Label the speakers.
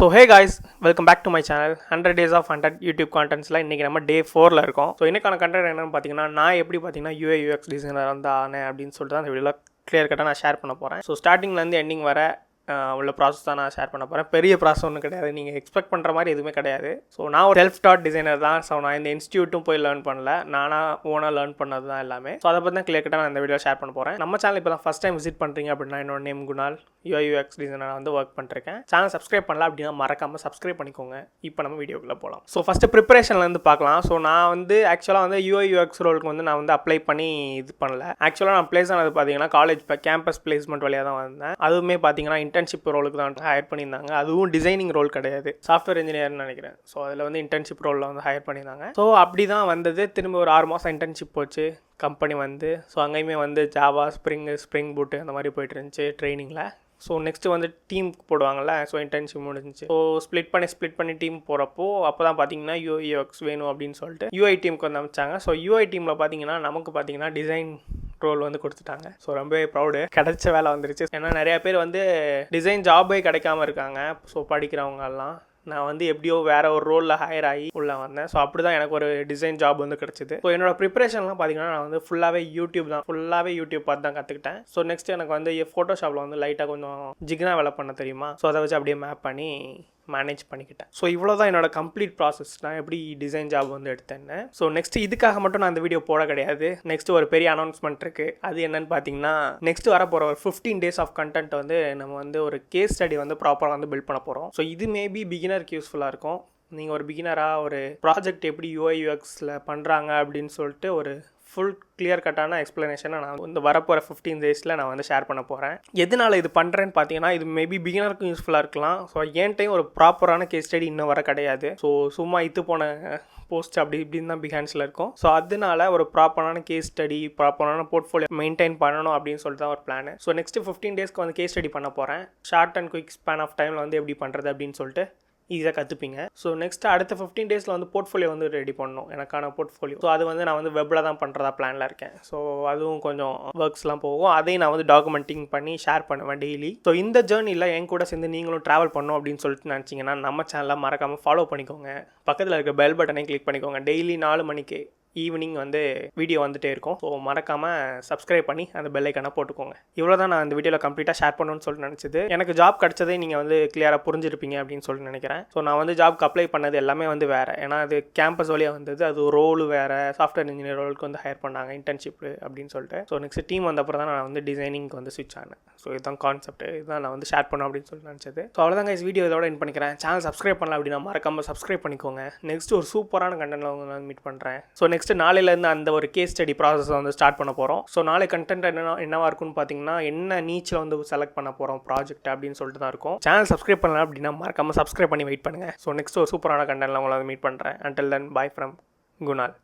Speaker 1: So hey guys, welcome back to my channel 100 days of 100 YouTube கான்டென்ட்ஸில் இன்றைக்கி நம்ம டே 4ல் இருக்கோம். ஸோ இன்றைக்கான கண்டென்ட் என்னென்னு பார்த்தீங்கன்னா, நான் எப்படி பார்த்தீங்கன்னா யூஐ யூஎக்ஸ் டிசைனர் வந்து ஆனேன் அப்படின்னு சொல்லிட்டு தான் அந்த வீடியோவில் கிளியர் கட்டாக நான் ஷேர் பண்ண போகிறேன். ஸோ ஸ்டார்டிங்லேருந்து எண்டிங் வர உள்ள ப்ராசஸ் தான் நான் ஷேர் பண்ண போகிறேன். பெரிய ப்ராசஸ் ஒன்றும் கிடையாது, நீங்கள் எக்ஸ்பெக்ட் பண்ணுற மாதிரி எதுவுமே கிடையாது. ஸோ நான் ஒரு செல்ஃப் டாட் டிசைனர் தான். ஸோ நான் இந்த இன்ஸ்டியூட்டும் போய் லேர்ன் பண்ணல, நானாக ஓனாக லேர்ன் பண்ணது தான் எல்லாமே. ஸோ அதை பற்றி தான் கிளியர் கட்டாக நான் இந்த வீடியோ ஷேர் பண்ண போகிறேன். நம்ம சேனல் இப்போ தான் ஃபஸ்ட் டைம் விசிட் பண்ணுறீங்க அப்படின்னா, என்னோட name Kunal, UI UX designer வந்து ஒர்க் பண்ணிருக்கேன். சேனல் சப்ஸ்கிரைப் பண்ணல அப்படின்னா மறக்காமல் சப்ஸ்கிரைப் பண்ணிக்கோங்க. இப்போ நம்ம வீடியோக்குள்ளே போகலாம். ஸோ ஃபஸ்ட்டு ப்ரிப்பரேஷன்லேருந்து பார்க்கலாம். ஸோ நான் வந்து ஆக்சுவலாக வந்து யூஐ யூஎக்ஸ் ரோலுக்கு வந்து நான் வந்து அப்ளை பண்ணி இது பண்ணல. ஆக்சுவலாக நான் ப்ளேஸ் ஆனது பார்த்தீங்கன்னா காலேஜ் கேம்பஸ் பிளேஸ்மெண்ட் வழியாக தான் வந்தேன். அதுவுமே பார்த்தீங்கன்னா இன்டர்ன்ஷிப் ரோலுக்கு தான் ஹையர் பண்ணியிருந்தாங்க. அதுவும் டிசைனிங் ரோல் கிடையாது, சாஃப்ட்வேர் இன்ஜினியர்னு நினைக்கிறேன். ஸோ அதில் வந்து இன்டர்ன்ஷிப் ரோலில் வந்து ஹையர் பண்ணியிருந்தாங்க. ஸோ அப்படி தான் வந்தது. திரும்ப ஒரு 6 மாதம் இன்டர்ன்ஷிப் போச்சு கம்பெனி வந்து. ஸோ அங்கேயுமே வந்து ஜாவா, ஸ்ப்ரிங் பூட்டு அந்த மாதிரி போய்ட்டு இருந்துச்சு ட்ரைனிங்கில். ஸோ நெக்ஸ்ட்டு வந்து டீம் போடுவாங்கள்ல. ஸோ இன்டர்ன்ஷிப் முடிஞ்சிச்சு. ஸோ ஸ்ப்ளிட் பண்ணி டீம் போகிறப்போ அப்போ தான் பார்த்தீங்கன்னா யூஎக்ஸ் வேணும் அப்படின்னு சொல்லிட்டு யூஐ டீமுக்கு வந்து அமைச்சாங்க. ஸோ யூஐ டீமில் பார்த்தீங்கன்னா நமக்கு பார்த்தீங்கன்னா டிசைன் ரோல் வந்து கொடுத்துட்டாங்க. ஸோ ரொம்பவே ப்ரௌடு, கிடைச்ச வேலை வந்துருச்சு. ஏன்னா நிறையா பேர் வந்து டிசைன் ஜாபே கிடைக்காம இருக்காங்க. ஸோ படிக்கிறவங்கெல்லாம் நான் வந்து எப்படியோ வேறு ஒரு ரோலில் ஹையர் ஆகி உள்ளே வந்தேன். ஸோ அப்படி தான் எனக்கு ஒரு டிசைன் ஜாப் வந்து கிடச்சிது. ஸோ என்னோட ப்ரிப்பரேஷன்லாம் பார்த்தீங்கன்னா நான் வந்து ஃபுல்லாகவே யூடியூப் பார்த்து தான் கற்றுக்கிட்டேன். ஸோ நெக்ஸ்ட் எனக்கு வந்து ஃபோட்டோஷாப்பில் வந்து லைட்டாக கொஞ்சம் ஜிக்னா வேலை பண்ண தெரியுமா. ஸோ அதை வச்சு அப்படியே மேப் பண்ணி மேனேஜ் பண்ணிக்கிட்டேன். ஸோ இவ்வளோ தான் என்னோட கம்ப்ளீட் ப்ராசஸ். நான் எப்படி டிசைன் ஜாப் வந்து எடுத்தேன்னு. ஸோ நெக்ஸ்ட் இதுக்காக மட்டும் நான் அந்த வீடியோ போட கிடையாது. நெக்ஸ்ட் ஒரு பெரிய அனௌன்ஸ்மெண்ட் இருக்குது. அது என்னன்னு பார்த்தீங்கன்னா, நெக்ஸ்ட் வர போகிற ஒரு 15 days ஆஃப் கண்டென்ட் வந்து நம்ம வந்து ஒரு கேஸ் ஸ்டடி வந்து ப்ராப்பராக வந்து பில்ட் பண்ண போகிறோம். ஸோ இது மேபி பிகினருக்கு யூஸ்ஃபுல்லாக இருக்கும். நீங்கள் ஒரு பிகினராக ஒரு ப்ராஜெக்ட் எப்படி யூஐ யூஎக்ஸில் பண்ணுறாங்க அப்படின்னு சொல்லிட்டு ஒரு ஃபுல் கிளியர் கட்டான எக்ஸ்ப்ளனேஷனை நான் இந்த வரப்போகிற 15 days நான் வந்து ஷேர் பண்ண போகிறேன். எதனால் இது பண்ணுறேன்னு பார்த்தீங்கன்னா, இது மேபி பிகினருக்கும் யூஸ்ஃபுல்லாக இருக்கலாம். ஸோ என்கிட்டையும் ஒரு ப்ராப்பரான கேஸ் ஸ்டடி இன்னும் வர கிடையாது. ஸோ சும்மா இது போன போஸ்ட் அப்படி இப்படின்னு தான் பிஹான்ஸில் இருக்கும். ஸோ அதனால ஒரு ப்ராப்பரான கேஸ் ஸ்டடி, ப்ராப்பரான போர்ட்ஃபோலியோ மெயின்டைன் பண்ணணும் அப்படின்னு சொல்லிட்டு தான் ஒரு பிளான். ஸோ நெக்ஸ்ட் 15 days வந்து கேஸ் ஸ்டடி பண்ண போகிறேன். Short and quick span of டைமில் வந்து எப்படி பண்ணுறது அப்படின்னு சொல்லிட்டு ஈஸியாக கற்றுப்பீங்க. ஸோ நெக்ஸ்ட் அடுத்த 15 days வந்து போர்ட்ஃபோலியோ வந்து ரெடி பண்ணணும், எனக்கான போர்ட்ஃபோலியோ. ஸோ அது வந்து நான் வந்து வெப்பில் தான் பண்ணுறதா பிளானில் இருக்கேன். ஸோ அதுவும் கொஞ்சம் ஒர்க்ஸ்லாம் போகும். அதையும் நான் வந்து டாக்குமெண்டிங் பண்ணி ஷேர் பண்ணுவேன் டெய்லி. ஸோ இந்த ஜேர்னியில் என் கூட சேர்ந்து நீங்களும் ட்ராவல் பண்ணணும் அப்படின்னு சொல்லிட்டு நினச்சிங்கன்னா நம்ம சேனலை மறக்காமல் ஃபாலோ பண்ணிக்கோங்க. பக்கத்தில் இருக்க பெல் பட்டனை கிளிக் பண்ணிக்கோங்க. டெய்லி 4 மணிக்கு ஈவினிங் வந்து வீடியோ வந்துகிட்டே இருக்கும். ஸோ மறக்காமல் சப்ஸ்கிரைப் பண்ணி அந்த பெல் ஐக்கானை போட்டுக்கோங்க. இவ்வளோ தான் நான் இந்த வீடியோவில் கம்ப்ளீட்டாக ஷேர் பண்ணணும்னு சொல்லிட்டு நினச்சது. எனக்கு ஜாப் கிடச்சதே நீங்கள் வந்து கிளியராக புரிஞ்சிருப்பீங்க அப்படின்னு சொல்லிட்டு நினைக்கிறேன். ஸோ நான் வந்து ஜாப்க்கு அப்ளை பண்ணது எல்லாமே வந்து வேறு. ஏன்னா அது கேம்பஸ் வழியாக வந்தது. அது ரோலு வேறு, சாஃப்ட்வேர் இன்ஜினியர் ரோலுக்கு வந்து ஹையர் பண்ணாங்க இன்டர்ன்ஷிப் அப்படின்னு சொல்லிட்டு. ஸோ நெக்ஸ்ட் டீம் வந்த அப்புறம் தான் நான் வந்து டிசைனிங்க்கு வந்து ஸ்விட்ச் ஆனேன். ஸோ இதுதான் கான்செப்ட். இதுதான் நான் வந்து ஷேர் பண்ணணும் அப்படின்னு சொல்லிட்டு நினச்சது. ஸோ அவ்வளோதாங்க, இந்த வீடியோ இதோட எண்ட் பண்ணிக்கிறேன். சேனல் சப்ஸ்கிரைப் பண்ணலாம் அப்படின்னா மறக்காமல் சப்ஸ்கிரைப் பண்ணிக்கோங்க. நெக்ஸ்ட் ஒரு சூப்பரான கண்டென்ட்டில் வந்து நான் மீட் பண்ணுறேன். ஸோ நெக்ஸ்ட் நாளையிலேருந்து அந்த ஒரு கேஸ் ஸ்டடி ப்ராசஸ் வந்து ஸ்டார்ட் பண்ண போகிறோம். ஸோ நாளை கண்டென்ட் என்னவா இருக்குன்னு பார்த்தீங்கன்னா, என்ன நீச்சில் வந்து செலக்ட் பண்ண போகிறோம் ப்ராஜெக்ட் அப்படின்னு சொல்லிட்டு தான் இருக்கும். சேனல் சப்ஸ்கிரைப் பண்ணலாம் அப்படின்னா மறக்காமல் சப்ஸ்கிரைப் பண்ணி வெயிட் பண்ணுங்கள். ஸோ நெக்ஸ்ட் ஒரு சூப்பரான கண்டென்ட்ல உங்களை வந்து மீட் பண்ணுறேன். Until then, by from Kunal.